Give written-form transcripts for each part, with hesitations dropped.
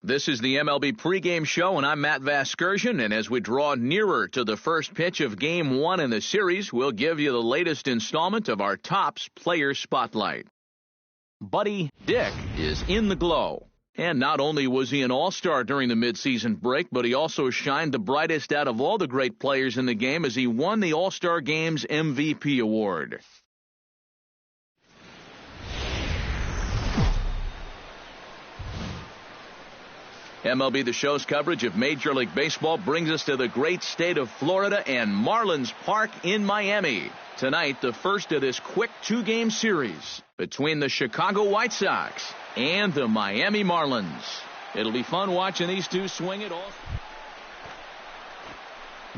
This is the MLB pregame show, and I'm Matt Vasgersian, and as we draw nearer to the first pitch of Game 1 in the series, we'll give you the latest installment of our Topps Player Spotlight. Buddy Dick is in the glow. And not only was he an all-star during the midseason break, but he also shined the brightest out of all the great players in the game as he won the All-Star Game's MVP award. MLB The Show's coverage of Major League Baseball brings us to the great state of Florida and Marlins Park in Miami. Tonight, the first of this quick two-game series between the Chicago White Sox and the Miami Marlins. It'll be fun watching these two swing it all.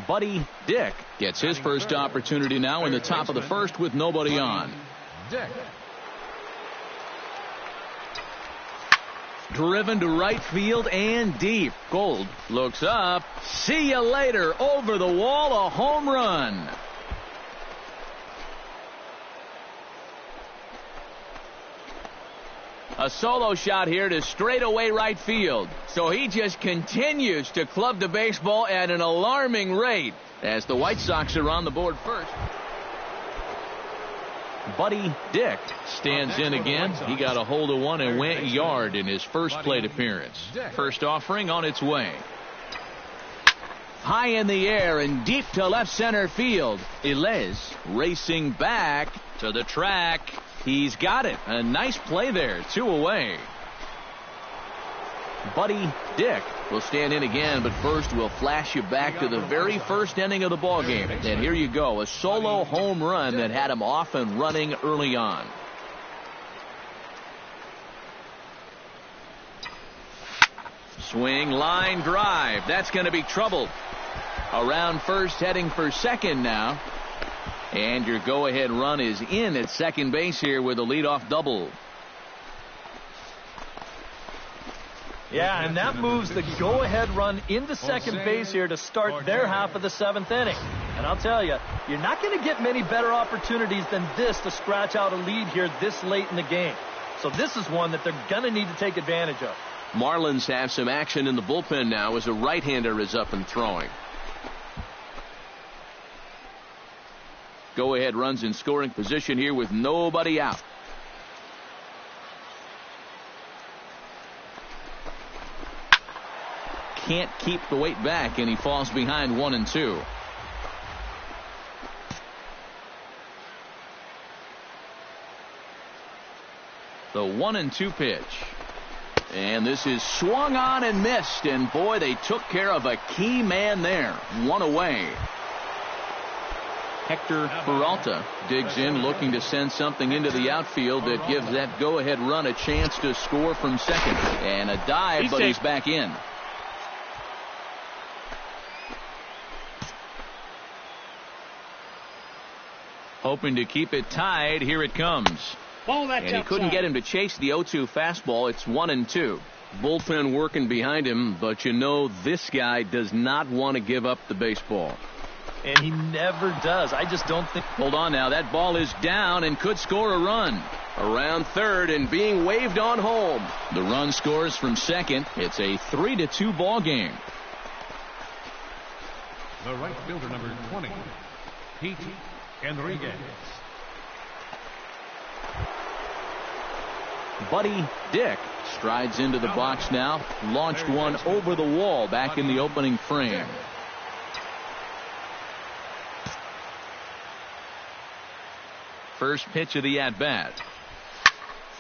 Buddy Dick gets his first opportunity now in the top of the first with nobody on. Driven to right field and deep. Gold looks up. See you later. Over the wall, a home run. A solo shot here to straightaway right field. So he just continues to club the baseball at an alarming rate as the White Sox are on the board first. Buddy Dick stands in again. He got a hold of one and went yard in his first plate appearance. First offering on its way. High in the air and deep to left center field. Ilez racing back to the track. He's got it. A nice play there. 2 away. Buddy Dick will stand in again, but first we'll flash you back to the very first inning of the ballgame. And here you go, a solo home run that had him off and running early on. Swing, line drive. That's going to be trouble. Around first, heading for second now. And your go-ahead run is in at second base here with a leadoff double. Yeah, and that moves the go-ahead run into second base here to start their half of the 7th inning. And I'll tell you, you're not going to get many better opportunities than this to scratch out a lead here this late in the game. So this is one that they're going to need to take advantage of. Marlins have some action in the bullpen now as a right-hander is up and throwing. Go-ahead runs in scoring position here with nobody out. Can't keep the weight back, and he falls behind 1-2. The 1-2 pitch. And this is swung on and missed, and boy, they took care of a key man there. 1 away. Hector Peralta digs in, looking to send something into the outfield that gives that go-ahead run a chance to score from second. And a dive, but he's back in. Hoping to keep it tied. Here it comes. And he couldn't get him to chase the 0-2 fastball. It's 1-2. Bullpen working behind him, but you know this guy does not want to give up the baseball. And he never does. I just don't think. Hold on now. That ball is down and could score a run. Around third and being waved on home. The run scores from second. It's a 3-2 ball game. The right fielder, number 20, Pete Enriquez. Buddy Dick strides into the box now. Launched one over the wall back in the opening frame. First pitch of the at-bat.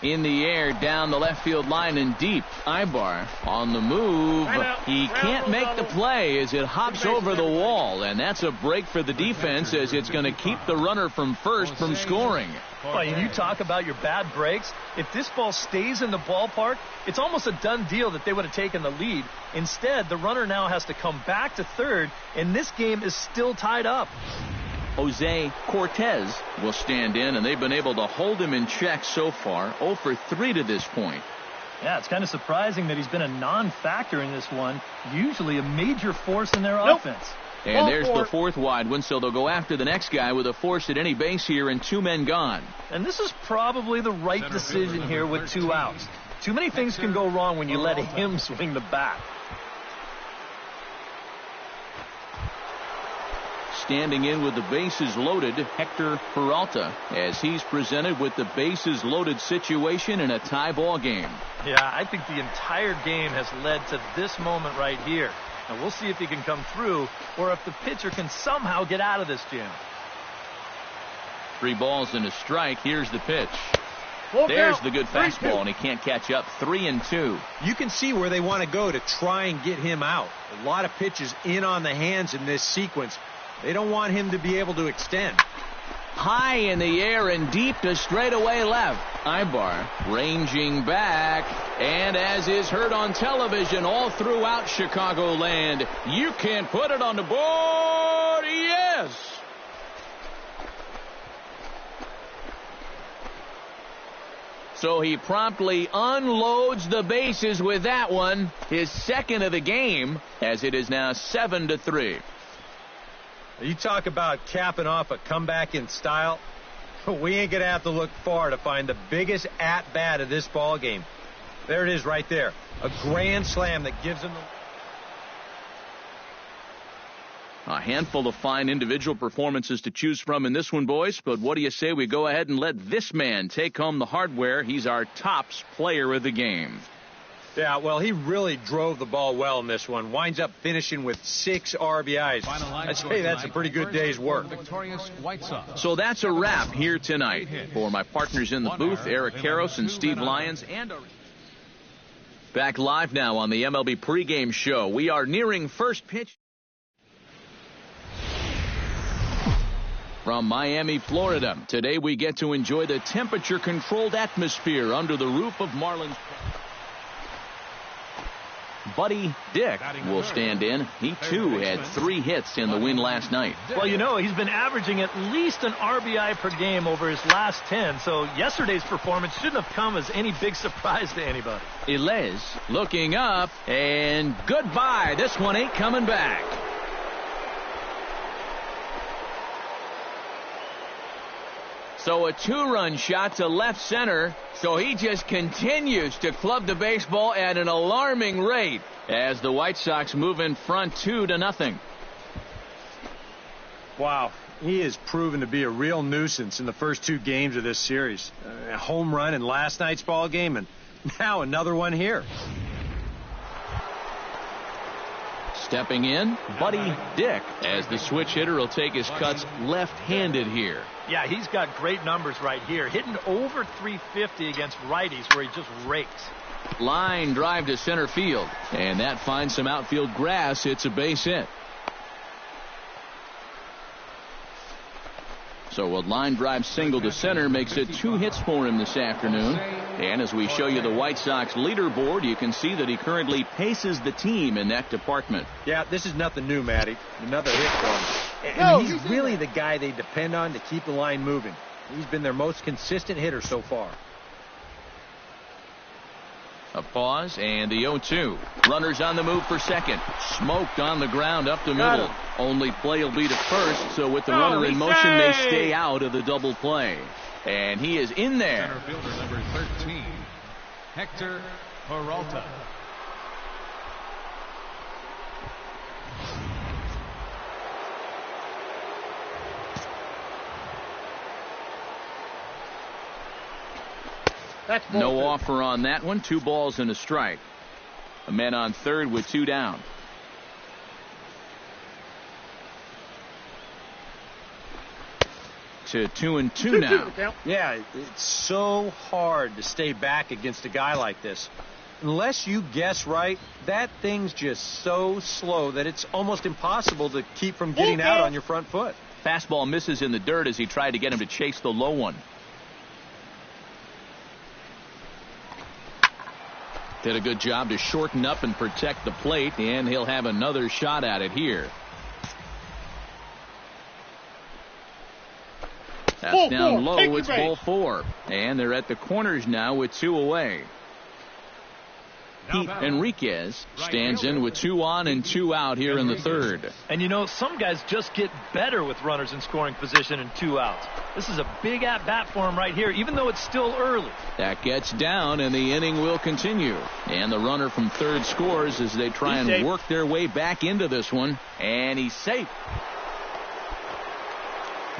In the air, down the left field line and deep. Ibar on the move. He can't make the play as it hops over the wall, and that's a break for the defense as it's going to keep the runner from first from scoring. Well, you talk about your bad breaks. If this ball stays in the ballpark, it's almost a done deal that they would have taken the lead. Instead, the runner now has to come back to third, and this game is still tied up. Jose Cortez will stand in, and they've been able to hold him in check so far. 0 for 3 to this point. Yeah, it's kind of surprising that he's been a non-factor in this one. Usually a major force in their offense. And there's the 4th wide one, so they'll go after the next guy with a force at any base here and 2 men gone. And this is probably the right decision here with 2 outs. Too many things can go wrong when you let him swing the bat. Standing in with the bases loaded, Hector Peralta, as he's presented with the bases loaded situation in a tie ball game. Yeah, I think the entire game has led to this moment right here. And we'll see if he can come through or if the pitcher can somehow get out of this jam. 3 balls and a strike. Here's the pitch. There's the good fastball, and he can't catch up. 3-2. You can see where they want to go to try and get him out. A lot of pitches in on the hands in this sequence. They don't want him to be able to extend. High in the air and deep to straightaway left. Ibar ranging back, and as is heard on television all throughout Chicagoland, you can put it on the board. Yes! So he promptly unloads the bases with that one, his second of the game, as it is now 7-3. You talk about capping off a comeback in style. We ain't going to have to look far to find the biggest at-bat of this ball game. There it is right there. A grand slam that gives him a handful of fine individual performances to choose from in this one, boys. But what do you say we go ahead and let this man take home the hardware? He's our tops player of the game. Yeah, well, he really drove the ball well in this one. Winds up finishing with 6 RBIs. I'd say that's a pretty good day's work. So that's a wrap here tonight. For my partners in the booth, Eric Karros and Steve Lyons, and back live now on the MLB pregame show. We are nearing first pitch from Miami, Florida. Today we get to enjoy the temperature-controlled atmosphere under the roof of Marlins. Buddy Dick will stand in. He, too, had 3 hits in the win last night. Well, you know, he's been averaging at least an RBI per game over his last 10, so yesterday's performance shouldn't have come as any big surprise to anybody. Ilez looking up, and goodbye. This one ain't coming back. So a 2-run shot to left center. So he just continues to club the baseball at an alarming rate as the White Sox move in front 2-0. Wow, he has proven to be a real nuisance in the first 2 games of this series. A home run in last night's ball game, and now another one here. Stepping in, Buddy Dick, as the switch hitter will take his cuts left-handed here. Yeah, he's got great numbers right here. Hitting over 350 against righties where he just rakes. Line drive to center field, and that finds some outfield grass. It's a base hit. So a line drive single to center makes it 2 hits for him this afternoon. And as we show you the White Sox leaderboard, you can see that he currently paces the team in that department. Yeah, this is nothing new, Matty. Another hit for him. And he's really the guy they depend on to keep the line moving. He's been their most consistent hitter so far. A pause and the 0-2. Runners on the move for second. Smoked on the ground up the middle. Only play will be to first, so with the runner in motion, they stay out of the double play. And he is in there. Center fielder number 13, Hector Peralta. No offer on that one. 2 balls and a strike. A man on third with 2 down. To 2-2 now. Yeah, it's so hard to stay back against a guy like this. Unless you guess right, that thing's just so slow that it's almost impossible to keep from getting out on your front foot. Fastball misses in the dirt as he tried to get him to chase the low one. Did a good job to shorten up and protect the plate, and he'll have another shot at it here. That's down low. It's ball 4. And they're at the corners now with 2 away. Pete Enriquez stands in with 2 on and 2 out here in the third. And you know, some guys just get better with runners in scoring position and 2 outs. This is a big at-bat for him right here, even though it's still early. That gets down, and the inning will continue. And the runner from third scores as they try and work their way back into this one. And he's safe.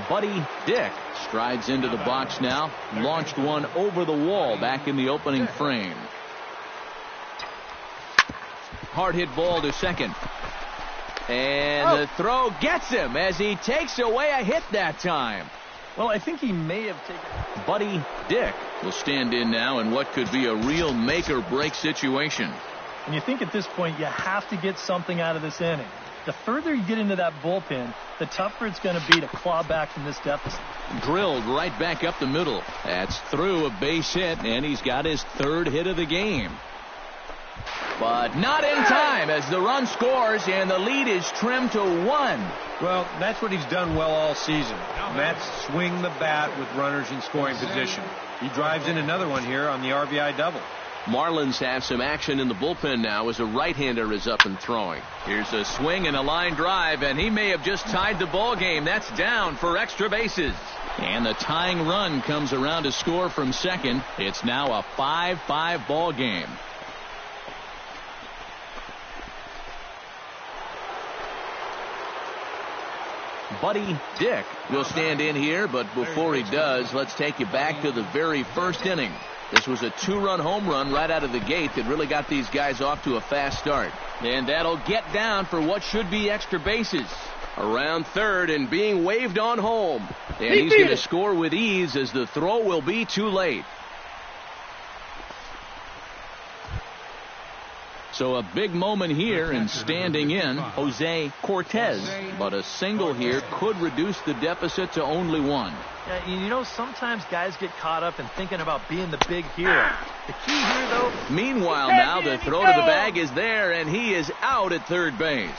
Buddy Dick strides into the box now. Launched one over the wall back in the opening frame. Hard hit ball to second. And the throw gets him as he takes away a hit that time. Well, I think he may have taken... Buddy Dick will stand in now in what could be a real make-or-break situation. And you think at this point you have to get something out of this inning. The further you get into that bullpen, the tougher it's going to be to claw back from this deficit. Drilled right back up the middle. That's through a base hit, and he's got his third hit of the game. But not in time as the run scores, and the lead is trimmed to 1. Well, that's what he's done well all season. Mets swing the bat with runners in scoring position. He drives in another one here on the RBI double. Marlins have some action in the bullpen now as a right-hander is up and throwing. Here's a swing and a line drive, and he may have just tied the ball game. That's down for extra bases. And the tying run comes around to score from second. It's now a 5-5 ball game. Buddy Dick will stand in here, but before he does, let's take you back to the very first inning. This was a 2-run home run right out of the gate that really got these guys off to a fast start. And that'll get down for what should be extra bases. Around third and being waved on home. And he's going to score with ease as the throw will be too late. So a big moment here, and standing in, Jose Cortez. But a single here could reduce the deficit to only 1. Yeah, you know, sometimes guys get caught up in thinking about being the big hero. The key here, though... Meanwhile, now the throw to the bag is there, and he is out at third base.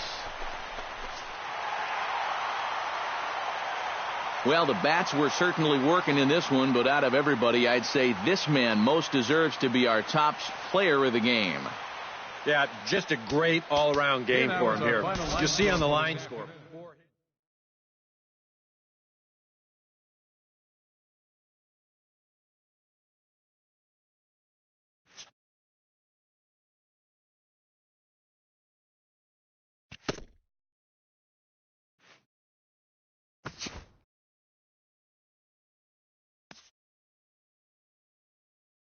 Well, the bats were certainly working in this one, but out of everybody, I'd say this man most deserves to be our top player of the game. Yeah, just a great all-around game for him here. You'll see on the line score.